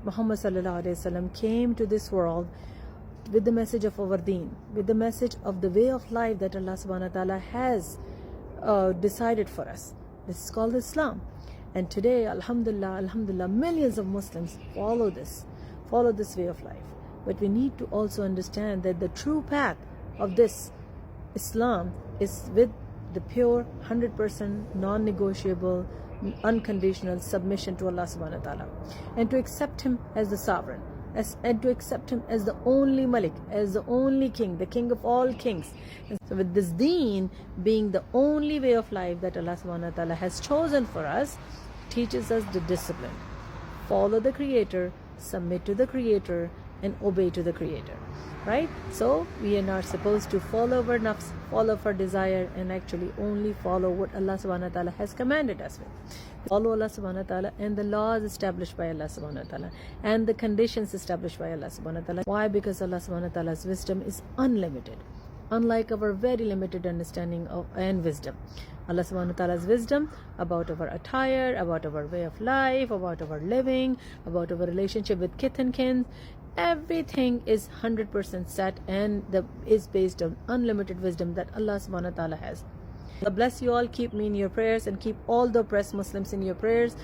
Prophet Muhammad sallallahu alaihi wasallam came to this world with the message of our deen, with the message of the way of life that Allah subhanahu wa ta'ala has decided for us. This is called Islam. And today, alhamdulillah, millions of Muslims follow this way of life. But we need to also understand that the true path of this Islam is with the pure 100% non-negotiable, unconditional submission to Allah subhanahu wa ta'ala, and to accept Him as the sovereign, and to accept Him as the only Malik, as the only king, the king of all kings. And so with this deen being the only way of life that Allah subhanahu wa ta'ala has chosen for us, teaches us the discipline. Follow the Creator, submit to the Creator, and obey to the Creator. Right? So we are not supposed to follow our nafs, follow our desire, and actually only follow what Allah subhanahu wa ta'ala has commanded us with. Follow Allah subhanahu wa ta'ala and the laws established by Allah subhanahu wa ta'ala and the conditions established by Allah subhanahu wa ta'ala. Why? Because Allah subhanahu wa ta'ala's wisdom is unlimited, unlike our very limited understanding of and wisdom. Allah subhanahu wa ta'ala's wisdom about our attire, about our way of life, about our living, about our relationship with kith and kin, everything is 100% set and is based on unlimited wisdom that Allah subhanahu wa ta'ala has. God bless you all. Keep me in your prayers and keep all the oppressed Muslims in your prayers.